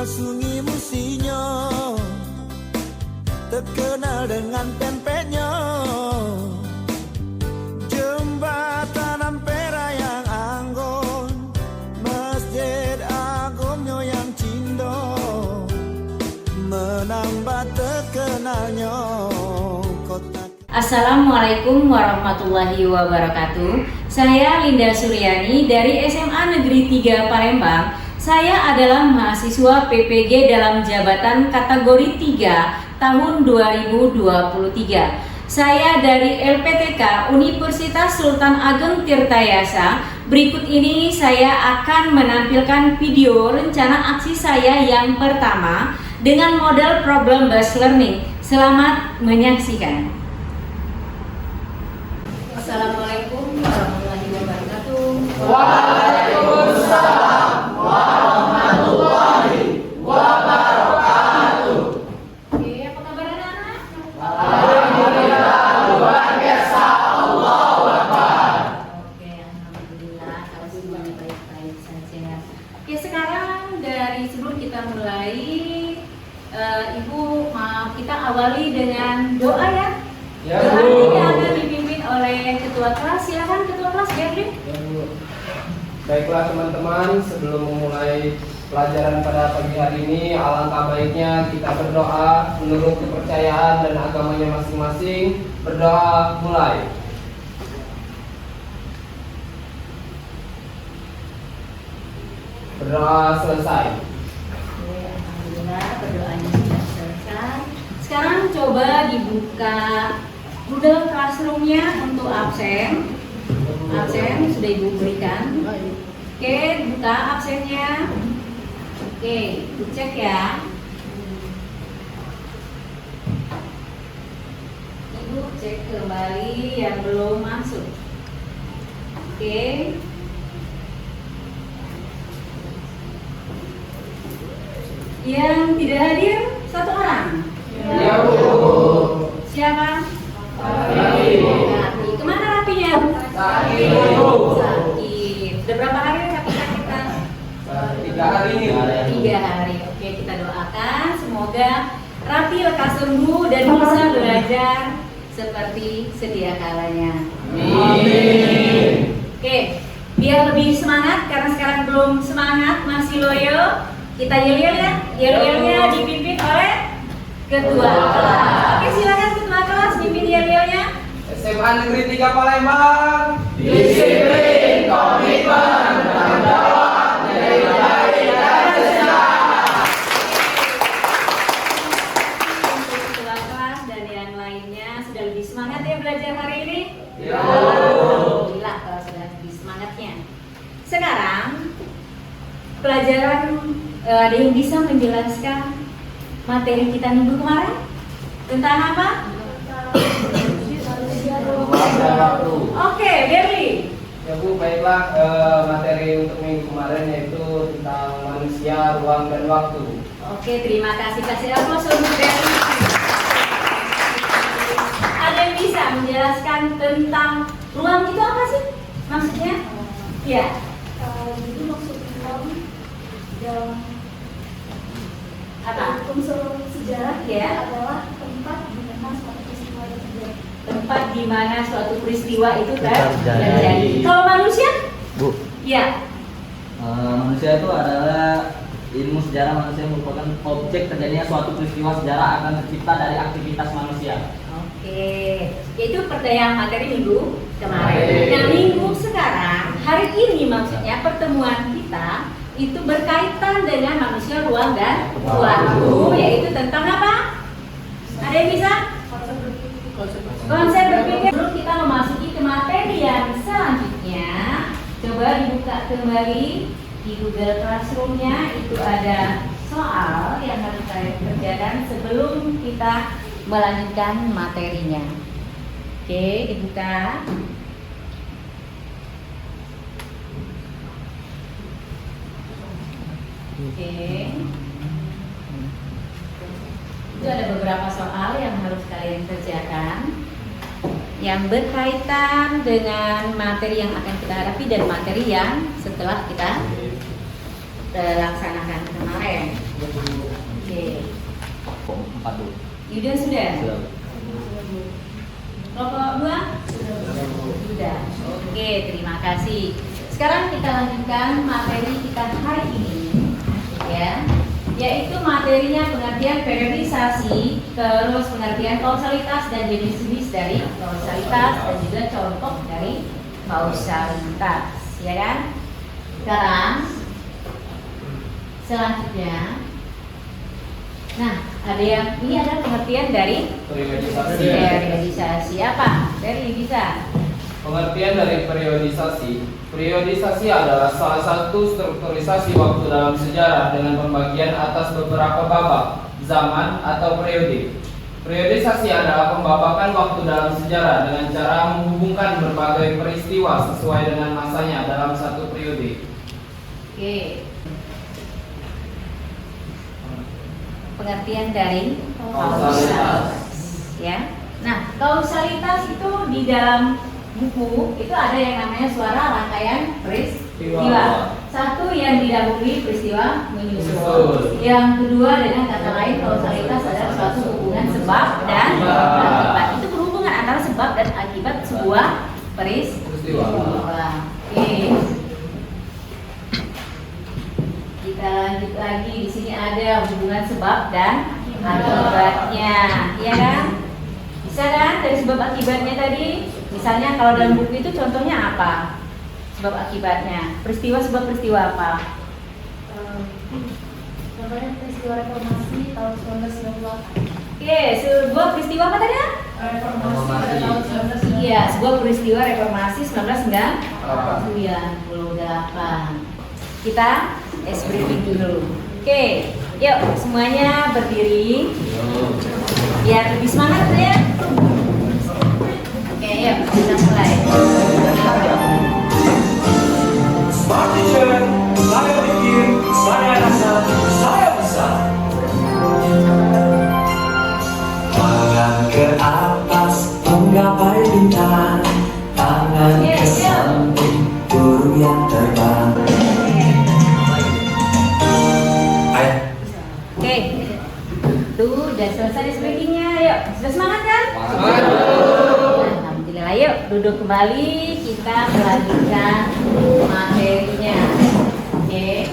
sungi musinyo, terkenal dengan pempeknya. Jembatan Ampera yang anggun, Masjid Agungnya yang cindo, menambah terkenalnya kota. Assalamualaikum warahmatullahi wabarakatuh. Saya Linda Suryani dari SMA Negeri 3 Palembang. Saya adalah mahasiswa PPG dalam jabatan kategori 3 tahun 2023. Saya dari LPTK Universitas Sultan Ageng Tirtayasa. Berikut ini saya akan menampilkan video rencana aksi saya yang pertama dengan model problem based learning. Selamat menyaksikan. Assalamualaikum warahmatullahi wabarakatuh. Waalaikumsalam warahmatullahi wabarakatuh. Oke, apa kabar anak-anak? Alhamdulillah, luar biasa. Allahu Akbar. Oke, alhamdulillah kalau semuanya baik-baik saja. Oke, sekarang dari sebelum kita mulai, Ibu mau kita awali dengan doa ya. Ya, Doa Bu. ini akan dipimpin oleh ketua kelas. Silakan ketua kelas, Berlin. Ya, Bu. Baiklah teman-teman, sebelum memulai pelajaran pada pagi hari ini, alangkah baiknya kita berdoa menurut kepercayaan dan agamanya masing-masing. Berdoa mulai. Berdoa selesai. Oke, alhamdulillah berdoanya sudah selesai. Sekarang coba dibuka Google Classroom-nya untuk absen. Absen sudah Ibu berikan. Oke, buka absennya. Oke, dicek ya. Ibu cek kembali yang belum masuk. Oke. Yang tidak hadir satu orang. Ya, Bu. Siapa? Rapi. Rapi. Kemana rapinya? Sakit, Bu. Sakit. Sudah berapa hari sakit kita? 3 hari ini. 3 hari. Oke, kita doakan semoga Rapi lekas sembuh dan bisa belajar seperti sedia kalanya. Amin. Oke, biar lebih semangat karena sekarang belum semangat, masih loyo. Kita yel-yel ya. Yel-yelnya dipimpin oleh ketua kelas. Oke, silakan ketua kelas pimpin yel-yelnya. SMA Negeri 3 Palembang. Disiplin, komitmen, tanggung jawab, nilai baik dan sehat. Untuk ketua kelas dan yang lainnya sudah lebih semangat ya belajar hari ini? Ya. Alhamdulillah kalau sudah lebih semangatnya. Sekarang pelajaran ada yang bisa menjelaskan materi kita minggu kemarin tentang apa? Oke, Berli. Ya, Bu, baiklah, materi untuk minggu kemarin yaitu tentang manusia, ruang dan waktu. Oke, terima kasih. Kasih aplaus untuk Berli. Ada yang bisa menjelaskan tentang ruang itu apa sih? Maksudnya? Ya. Jadi maksud ruang dalam Apa? unsur sejarah Ya. adalah tempat di mana suatu peristiwa terjadi. Tempat di mana suatu peristiwa itu Terjadi. terjadi. Kalau manusia? Bu, Ya. manusia itu adalah ilmu sejarah. Manusia merupakan objek terjadinya suatu peristiwa sejarah akan tercipta dari aktivitas manusia. Oke. Itu pertanyaan materi minggu kemarin. Baik. Nah, minggu sekarang, hari ini maksudnya pertemuan kita itu berkaitan dengan manusia, ruang dan waktu, yaitu tentang apa? Ada yang bisa? Konsep berpikir. Sebelum kita memasuki ke materi yang selanjutnya, coba dibuka kembali di Google Classroom-nya. Itu ada soal yang harus saya kerjakan sebelum kita melanjutkan materinya. Oke, dibuka. Oke. Itu ada beberapa soal yang harus kalian kerjakan yang berkaitan dengan materi yang akan kita hadapi dan materi yang setelah kita laksanakan. kemarin. Oke. Empat tuh. Yuda sudah? Sudah. Kelompok 2? Sudah. Oke, terima kasih. Sekarang kita lanjutkan materi kita hari ini, ya, yaitu materinya pengertian periodisasi, terus pengertian kausalitas dan jenis-jenis dari kausalitas dan juga contoh dari kausalitas, ya kan? Sekarang selanjutnya, nah ada yang ini ada pengertian dari periodisasi apa? Dari bisa. Pengertian dari periodisasi adalah salah satu strukturisasi waktu dalam sejarah dengan pembagian atas beberapa babak, zaman, atau periode. Periodisasi adalah pembabakan waktu dalam sejarah dengan cara menghubungkan berbagai peristiwa sesuai dengan masanya dalam satu periode. Oke. Pengertian dari kausalitas, ya. Nah, kausalitas itu di dalam buku itu ada yang namanya suara rangkaian peristiwa. Satu yang didahului peristiwa menyusul. Yang kedua dengan kata lain kausalitas adalah suatu hubungan sebab dan akibat. Itu berhubungan antara sebab dan akibat sebuah peristiwa. Oke. Kita lanjut lagi, di sini ada hubungan sebab dan akibatnya, ya kan? Bisa kan dari sebab akibatnya tadi? Misalnya kalau dalam buku itu contohnya apa? Sebab akibatnya. Peristiwa sebab peristiwa apa? Contohnya peristiwa reformasi tahun 1998. Oke, sebuah peristiwa apa tadi? Reformasi pada tahun 1998. Iya, sebuah peristiwa reformasi 1998. Kita briefing dulu. Oke, yuk semuanya berdiri. Biar lebih semangat ya. Oke, yuk kita mulai. Smart teacher, saya pikir, saya rasa, saya bisa. Tangan ke atas, menggapai bintang. Tangan ke samping, burung yang terbang. Ayo. Oke, tuh udah selesai speakingnya. Yuk, sudah semangat kan? Alhamdulillah, yuk duduk kembali. Kita melanjutkan materinya. Oke,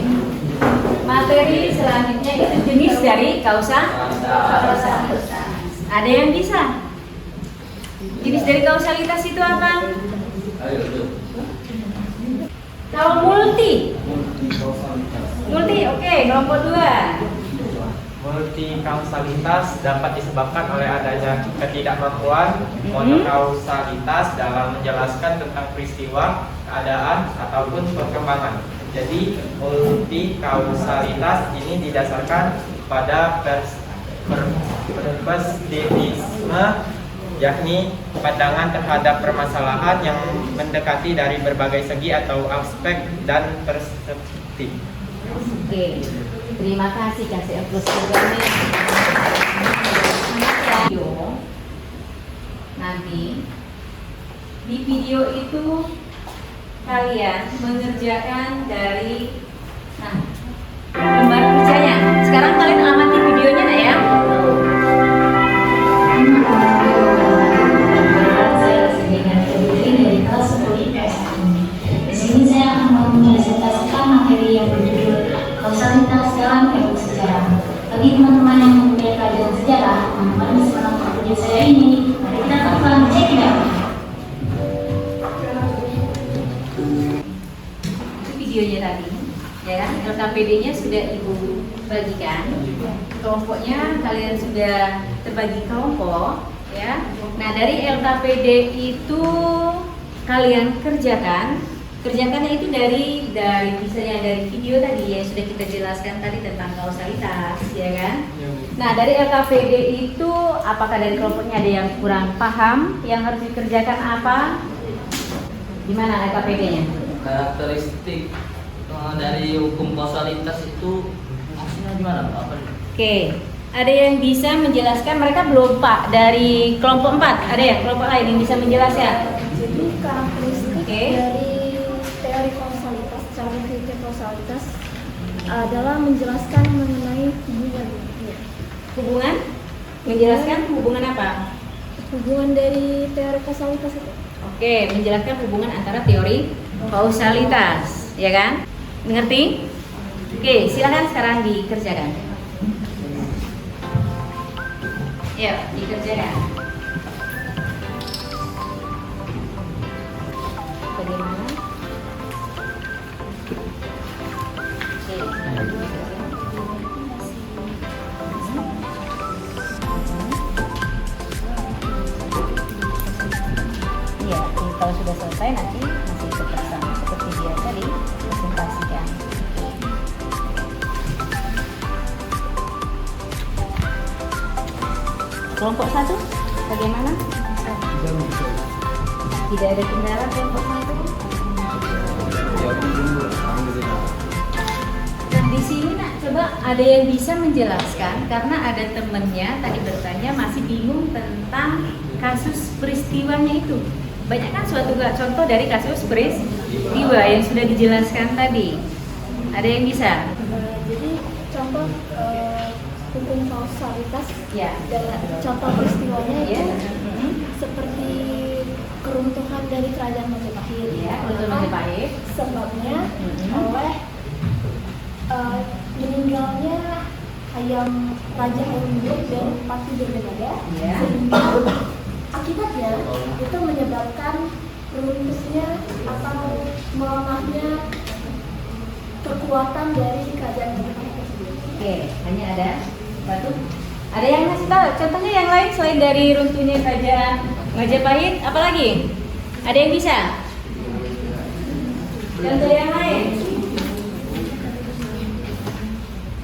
materi selanjutnya itu jenis dari kausalitas. Ada yang bisa? Jenis dari kausalitas itu apa? Kalau multi, oke, kelompok 2. Multikausalitas dapat disebabkan oleh adanya ketidakmampuan monokausalitas dalam menjelaskan tentang peristiwa, keadaan, ataupun perkembangan. Jadi multikausalitas ini didasarkan pada perspektifisme, yakni pandangan terhadap permasalahan yang mendekati dari berbagai segi atau aspek dan perspektif. Oke, terima kasih kasih plus programnya. Nanti di video itu kalian mengerjakan dari lembar kerjanya. Sekarang kalian amati videonya nah ya. Di sini saya akan mempresentasikan materi yang berjudul kausalitas dalam ilmu sejarah. Bagi teman-teman yang mempunyai pelajaran sejarah, teman-teman bisa menonton video saya ini. Mari kita tonton, check it out. Itu videonya tadi, ya kan? LKPD-nya sudah ibu bagikan. Kelompoknya kalian sudah terbagi kelompok, ya. Nah dari LKPD itu kalian kerjakannya itu dari misalnya dari video tadi yang sudah kita jelaskan tadi tentang kausalitas, ya kan? Nah dari LKPD itu apakah dari kelompoknya ada yang kurang paham yang harus dikerjakan apa? Gimana LKPD-nya? Karakteristik dari hukum kausalitas itu maksudnya gimana Pak? Oke, ada yang bisa menjelaskan? Mereka belum Pak dari kelompok 4. Ada ya kelompok lain yang bisa menjelaskan? Jadi karakteristik Oke. dari teori kausalitas, cara berpikir kausalitas adalah menjelaskan mengenai hubungan. Hubungan? Menjelaskan hubungan apa? Hubungan dari teori kausalitas itu. Oke, menjelaskan hubungan antara teori kausalitas, ya kan? Mengerti? Oke, silakan sekarang dikerjakan. Yuk, dikerjakan. Bagaimana? Oke. Iya, kalau sudah selesai nanti masih tetap sama seperti biasa dipresentasikan. Kelompok 1 bagaimana? Tidak ada kendala kelompok 1. Dan di sini nak coba ada yang bisa menjelaskan karena ada temennya tadi bertanya masih bingung tentang kasus peristiwanya itu. Banyak kan suatu contoh dari kasus peristiwa yang sudah dijelaskan tadi. Ada yang bisa? Jadi contoh hukum kausalitas Ya. dan contoh peristiwanya Ya. itu seperti keruntuhan dari kerajaan Majapahit. Ya, untuk Majapahit. Sebabnya Mhm. oleh meninggalnya Raja Hayam dan Pati Durganada, Ya. sehingga akibatnya itu menyebabkan runtuhnya atau melemahnya kekuatan dari kerajaan Majapahit tersebut. Oke, hanya ada batu. Ada yang ngasih tahu contohnya yang lain selain dari runtuhnya kerajaan Majapahit, apa lagi? Ada yang bisa? Contoh yang lain?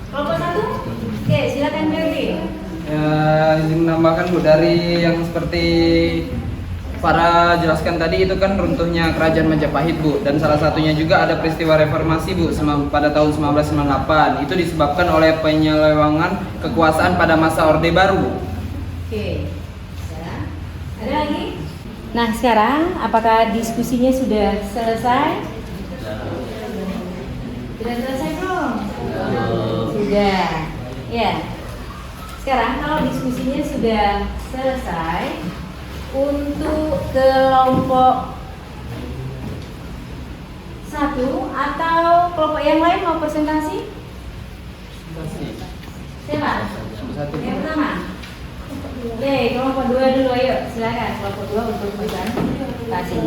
Kelompok 1? Oke, silakan Ferdi. Ya, izin menambahkan Bu, dari yang seperti para jelaskan tadi itu kan runtuhnya kerajaan Majapahit Bu, dan salah satunya juga ada peristiwa reformasi Bu pada tahun 1998. Itu disebabkan oleh penyelewengan kekuasaan pada masa Orde Baru. Oke. Ya. Ada lagi? Nah, sekarang apakah diskusinya sudah selesai? Sudah selesai belum? Sudah. Ya. Sekarang kalau diskusinya sudah selesai, untuk kelompok 1 atau kelompok yang lain mau presentasi? Siapa? Yang pertama. Oke, kelompok 2 dulu, ayo silakan kelompok 2 untuk presentasi.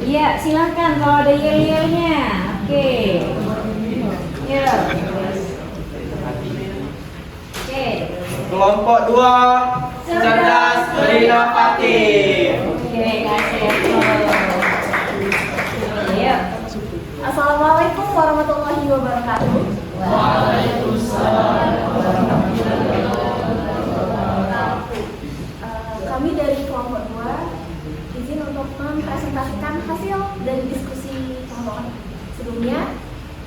Iya, silakan kalau ada yel-yelnya. Oke. Yuk. Oke. Kelompok 2 cerdas berinovatif. Oke, kasih. Yuk. Assalamualaikum warahmatullahi wabarakatuh. Kami dari kelompok 2 izin untuk mempresentasikan hasil dari diskusi kelompok. Sebelumnya,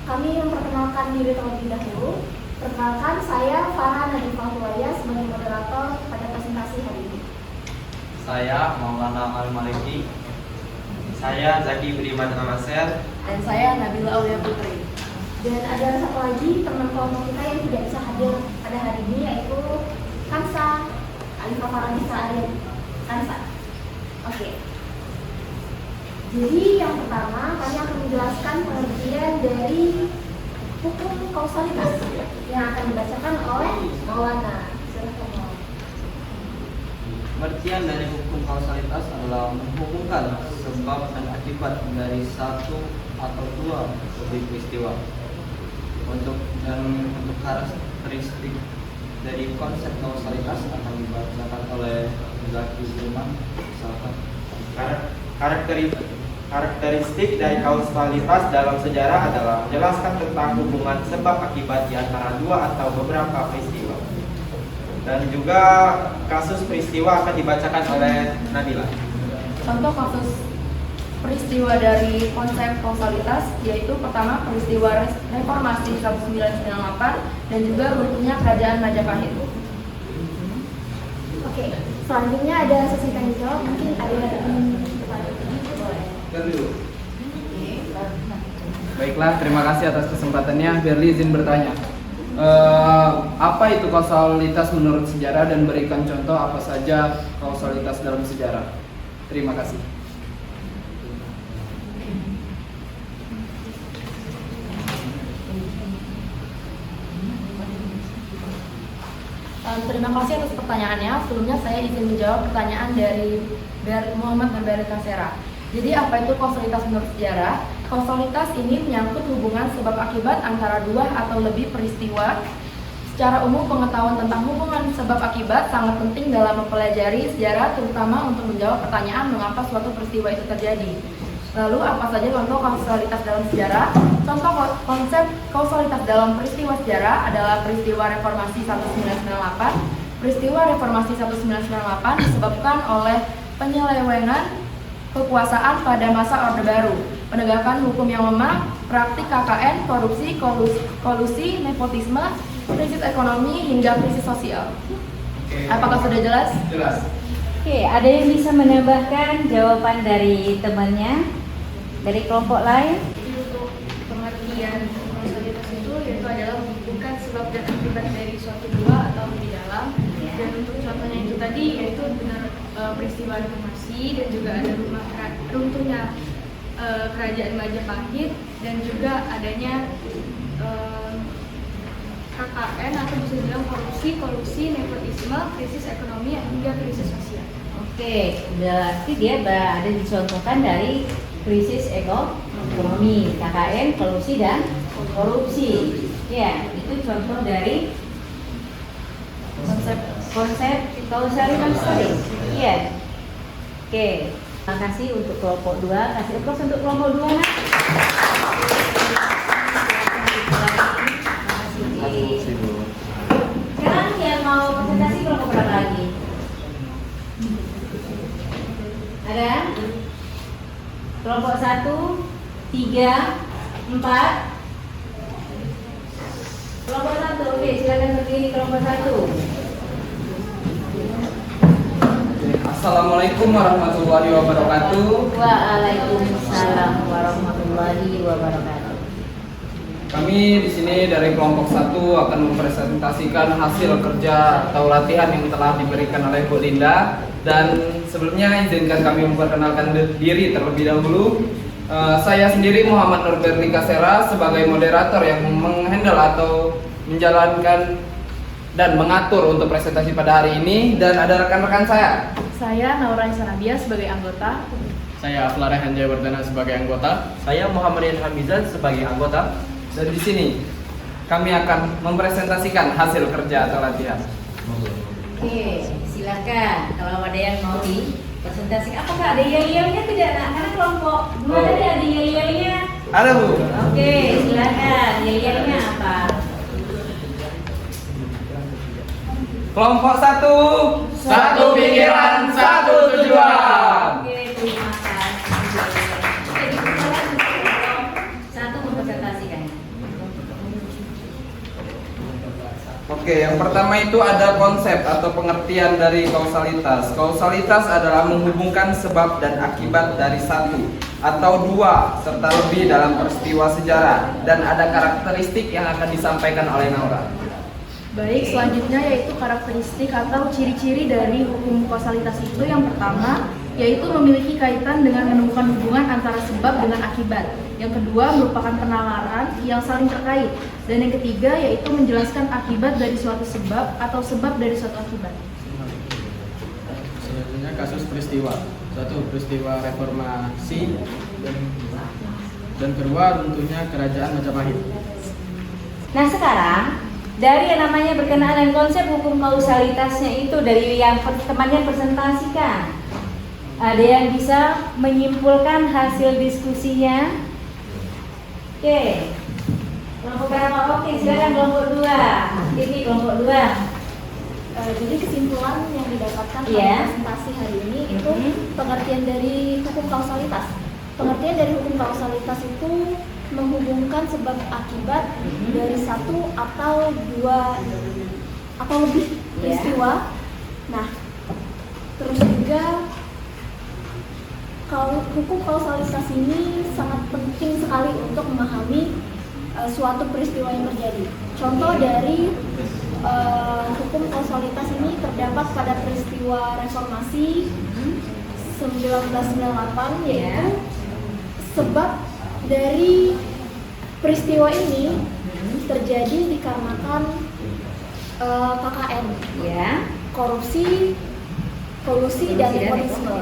kami memperkenalkan diri terlebih dahulu. Perkenalkan, saya Farah Nadifah Huwaya sebagai moderator pada presentasi hari ini. Saya Maulana Al-Maliki. Saya Zaki Budiman Amasel. Dan saya Nabila Aulia Putri. Dan ada satu lagi teman kelompok kita yang tidak bisa hadir pada hari ini, yaitu Kansa Alifah Faranisa Arif. Kansa. Oke. Jadi yang pertama, kami akan menjelaskan pengertian dari hukum kausalitas yang akan dibacakan oleh Maulana. Silakan Maulana. Pengertian dari hukum kausalitas adalah menghubungkan sebab dan akibat dari satu atau dua lebih peristiwa. Untuk karakteristik dari konsep kausalitas akan dibacakan oleh Zaki Budiman. Misalkan Karakteristik dari kausalitas dalam sejarah adalah menjelaskan tentang hubungan sebab akibat di antara dua atau beberapa peristiwa. Dan juga kasus peristiwa akan dibacakan oleh Nabila. Contoh kasus peristiwa dari konsep kausalitas yaitu pertama peristiwa reformasi 1998 dan juga runtuhnya kerajaan Majapahit. Oke, selanjutnya ada sesi tanya jawab. Mungkin ada yang Berli. Baiklah, terima kasih atas kesempatannya. Berli izin bertanya. Apa itu kausalitas menurut sejarah dan berikan contoh apa saja kausalitas dalam sejarah? Terima kasih. Terima kasih atas pertanyaannya. Sebelumnya saya izin menjawab pertanyaan dari Muhammad Narberi Kasera. Jadi apa itu kausalitas menurut sejarah? Kausalitas ini menyangkut hubungan sebab akibat antara dua atau lebih peristiwa. Secara umum pengetahuan tentang hubungan sebab akibat sangat penting dalam mempelajari sejarah, terutama untuk menjawab pertanyaan mengapa suatu peristiwa itu terjadi. Lalu apa saja contoh kausalitas dalam sejarah? Contoh konsep kausalitas dalam peristiwa sejarah adalah peristiwa reformasi 1998. Peristiwa reformasi 1998 disebabkan oleh penyelewengan kekuasaan pada masa Orde Baru, penegakan hukum yang lemah, praktik KKN, korupsi, kolusi, nepotisme, krisis ekonomi hingga krisis sosial. Apakah sudah jelas? Jelas. Oke, ada yang bisa menambahkan jawaban dari temannya dari kelompok lain? Jadi untuk pengertian kausalitas itu yaitu adalah menghubungkan sebab dan akibat dari suatu dua atau lebih dalam. Dan untuk contohnya itu tadi yaitu benar peristiwa reformasi dan juga ada runtuhnya kerajaan Majapahit dan juga adanya KKN atau bisa dibilang korupsi, kolusi, nepotisme, krisis ekonomi hingga krisis sosial. Oke, berarti dia ada dicontohkan dari krisis ekonomi, KKN, kolusi dan korupsi. Ya, itu contoh dari konsep kausalitas tadi. Iya. Oke, terima kasih untuk kelompok 2. Kasih applause untuk kelompok 2, Nak. Sekarang yang mau presentasi kelompok berapa lagi? Ada? Kelompok 1, 3, 4. Kelompok 1, oke, silakan berdiri kelompok 1. Assalamualaikum warahmatullahi wabarakatuh. Waalaikumsalam warahmatullahi wabarakatuh. Kami di sini dari kelompok 1 akan mempresentasikan hasil kerja atau latihan yang telah diberikan oleh Bu Linda. Dan sebelumnya izinkan kami memperkenalkan diri terlebih dahulu. Saya sendiri Muhammad Narberi Kasera sebagai moderator yang menghandle atau menjalankan dan mengatur untuk presentasi pada hari ini. Dan ada rekan-rekan saya. Saya Naura Sanabia sebagai anggota. Saya Afla Rehan Jayawardana sebagai anggota. Saya Muhammad Rian Hamizan sebagai anggota. Dan di sini kami akan mempresentasikan hasil kerja atau latihan. Oke, silakan. Kalau ada yang mau dipresentasikan, apakah ada yel-yelnya tidak? Nah, karena kelompok 2 tadi ada yel-yelnya. Ada, Bu. Oke, silakan. Yel-yelnya apa? Kelompok 1, satu pikiran, satu tujuan. Oke, terima kasih. Oke, dipersilakan untuk kelompok 1 mempresentasikan. Oke, yang pertama itu ada konsep atau pengertian dari kausalitas. Kausalitas adalah menghubungkan sebab dan akibat dari satu atau dua serta lebih dalam peristiwa sejarah, dan ada karakteristik yang akan disampaikan oleh Naura. Baik, selanjutnya yaitu karakteristik atau ciri-ciri dari hukum kausalitas itu. Yang pertama yaitu memiliki kaitan dengan menemukan hubungan antara sebab dengan akibat. Yang kedua merupakan penalaran yang saling terkait. Dan yang ketiga yaitu menjelaskan akibat dari suatu sebab atau sebab dari suatu akibat. Selanjutnya kasus peristiwa. Satu, peristiwa reformasi, dan kedua runtuhnya kerajaan Majapahit. Nah, sekarang dari yang namanya berkenaan dengan konsep hukum kausalitasnya itu dari yang temannya presentasikan, ada yang bisa menyimpulkan hasil diskusinya? Oke, kelompok berapa? Oke, silakan kelompok 2. Ini kelompok 2. Jadi kesimpulan yang didapatkan pada Iya. presentasi hari ini itu pengertian dari hukum kausalitas. Pengertian dari hukum kausalitas itu menghubungkan sebab akibat dari satu atau dua atau lebih peristiwa. Nah, Terus juga hukum kausalitas ini sangat penting sekali untuk memahami suatu peristiwa yang terjadi. Contoh dari hukum kausalitas ini terdapat pada peristiwa reformasi 1998, yaitu sebab dari peristiwa ini terjadi dikarenakan KKN, korupsi, kolusi dan nepotisme,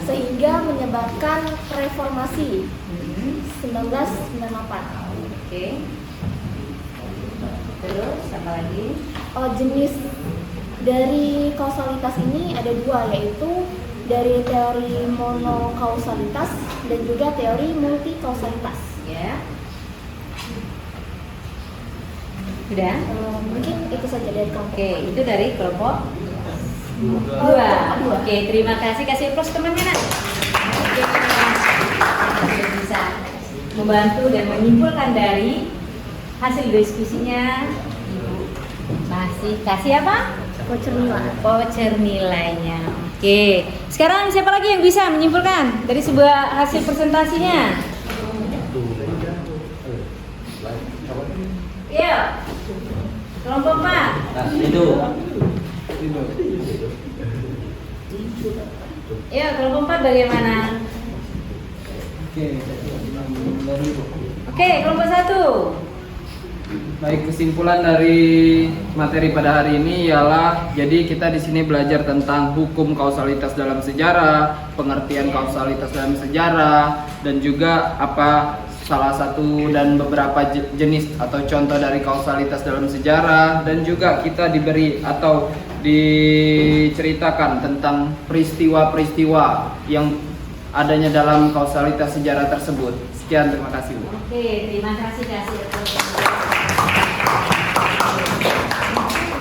sehingga menyebabkan reformasi 1998. Oke. Terus apa lagi? Jenis dari kausalitas ini ada dua, yaitu dari teori monokausalitas dan juga teori multikausalitas. Ya. Sudah? Mungkin itu saja dari kelompok. Oke, itu dari kelompok dua. Oke, terima kasih. Kasih plus temannya, Nak. Oke, sudah bisa membantu dan menyimpulkan dari hasil diskusinya. Ibu masih kasih apa? Voucher nilai. Voucher nilainya. Oke, sekarang siapa lagi yang bisa menyimpulkan dari sebuah hasil presentasinya? Iya. Kelompok 4. Nah, itu. Ya, kelompok 4 bagaimana? Oke, kelompok 1. Baik, kesimpulan dari materi pada hari ini ialah jadi kita di sini belajar tentang hukum kausalitas dalam sejarah, pengertian kausalitas dalam sejarah, dan juga apa salah satu dan beberapa jenis atau contoh dari kausalitas dalam sejarah, dan juga kita diberi atau diceritakan tentang peristiwa-peristiwa yang adanya dalam kausalitas sejarah tersebut. Sekian, terima kasih, Bu. Oke, terima kasih.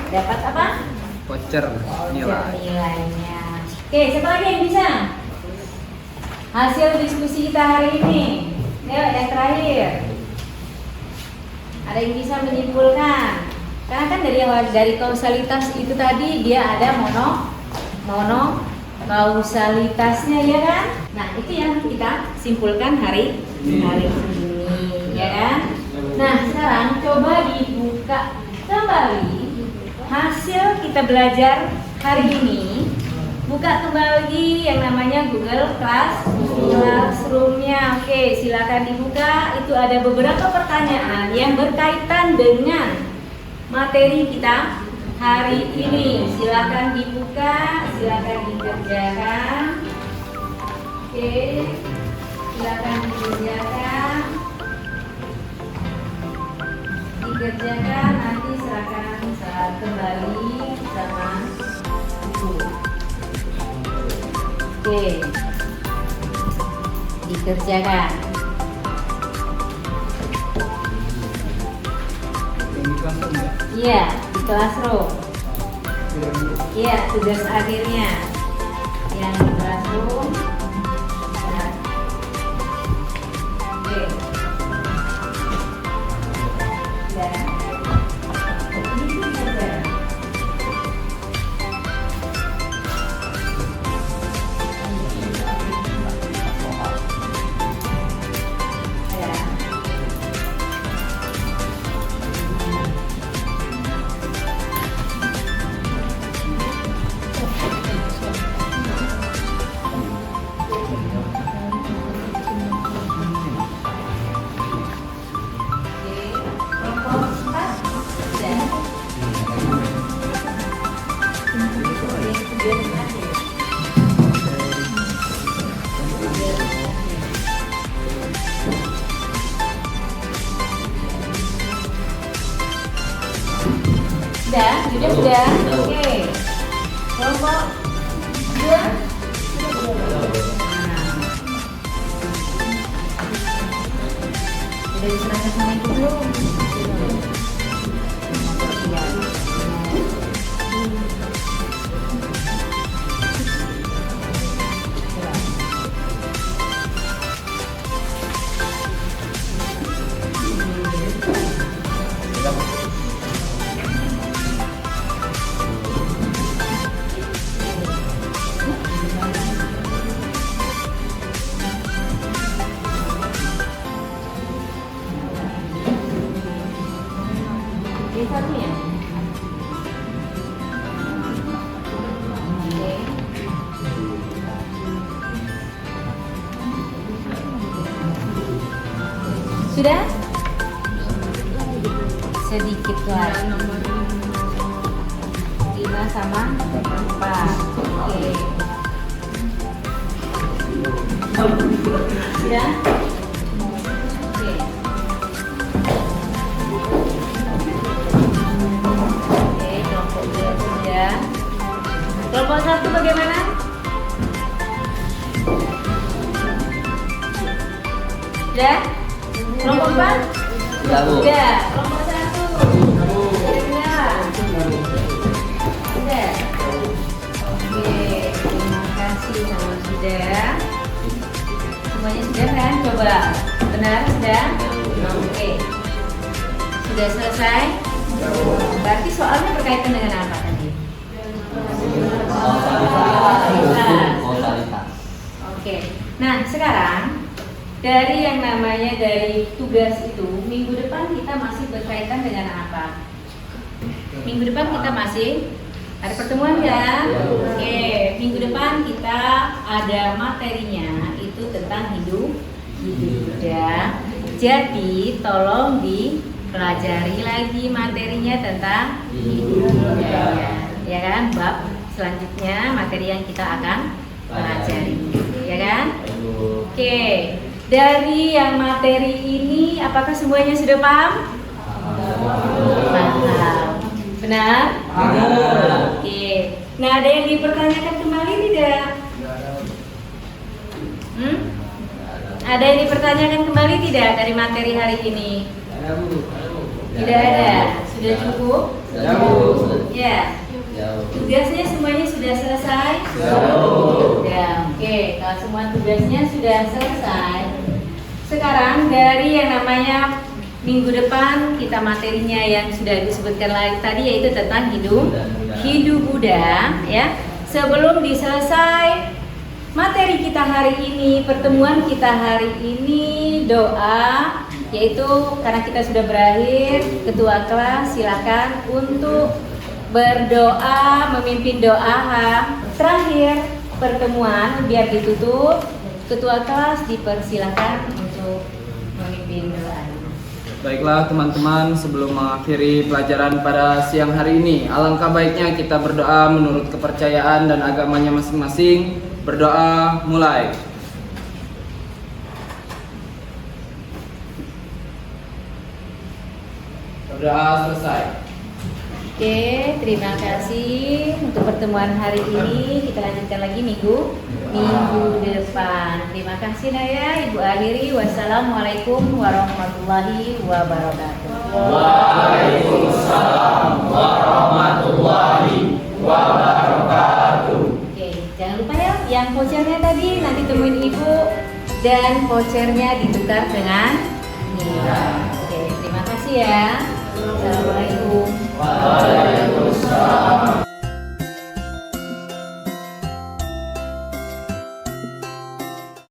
Dapat apa? Voucher nilai. Nilainya. Oke, siapa lagi yang bisa? Hasil diskusi kita hari ini. Ya, yang terakhir. Ada yang bisa menyimpulkan? Karena kan dari kausalitas itu tadi dia ada mono kausalitasnya, ya kan? Nah, itu yang kita simpulkan hari ini, ya kan? Nah, sekarang coba dibuka kembali hasil kita belajar hari ini. Buka kembali yang namanya Google Classroom-nya. Oke, silakan dibuka. Itu ada beberapa pertanyaan yang berkaitan dengan materi kita hari ini. Silakan dibuka, silakan dikerjakan. Oke, silakan dikerjakan. Nanti serahkan saat kembali sama ibu. Oke, dikerjakan. Iya, di classroom. Iya, tugas akhirnya yang di classroom. Nah. Oke. Dan ini saja. Sudah. Oke. Kelompok 2. Sudah diserahkan sama ibu belum? Sudah? Sedikit lagi. 5 sama 4. Oke. Sudah? Oke. Oke, kelompok 2 sudah. Kelompok 1 bagaimana? Sudah? Kelompok 4? Sudah, Bu. Sudah. Kelompok 1. Sudah. Sudah. Oke, terima kasih kalau sudah. Semuanya sudah kan? Coba. Benar sudah? Oke. Sudah selesai? Berarti soalnya berkaitan dengan apa tadi? Kausalitas. Oke. Nah, sekarang dari yang namanya dari tugas itu, minggu depan kita masih berkaitan dengan apa? Minggu depan kita masih ada pertemuan ya? Oke, minggu depan kita ada materinya itu tentang hidup Buddha. Jadi tolong dipelajari lagi materinya tentang hidup Buddha. Ya kan? Bab selanjutnya materi yang kita akan pelajari. Ya kan? Oke. Dari yang materi ini, apakah semuanya sudah paham? Paham. Benar? Oke. Nah, ada yang dipertanyakan kembali tidak? Ada yang dipertanyakan kembali tidak dari materi hari ini? Tidak ada. Sudah cukup? Ya. Tugasnya semuanya sudah selesai? Sudah. Oke, kalau semua tugasnya sudah selesai, sekarang dari yang namanya minggu depan kita materinya yang sudah disebutkan lagi tadi yaitu tentang hidup Buddha ya. Sebelum diselesai materi kita hari ini, pertemuan kita hari ini, doa, yaitu karena kita sudah berakhir, ketua kelas silakan untuk berdoa, memimpin doa terakhir pertemuan biar ditutup. Ketua kelas dipersilakan untuk memimpin doa. Baiklah teman-teman, sebelum mengakhiri pelajaran pada siang hari ini, alangkah baiknya kita berdoa menurut kepercayaan dan agamanya masing-masing. Berdoa mulai. Berdoa selesai. Oke, terima kasih untuk pertemuan hari ini. Kita lanjutkan lagi minggu depan. Terima kasih Naya, Ibu akhiri. Wassalamualaikum warahmatullahi wabarakatuh. Waalaikumsalam warahmatullahi wabarakatuh. Oke, jangan lupa ya, yang vouchernya tadi nanti temuin Ibu dan vouchernya ditukar dengan Nila. Oke, terima kasih ya. Assalamualaikum. Waalaikumsalam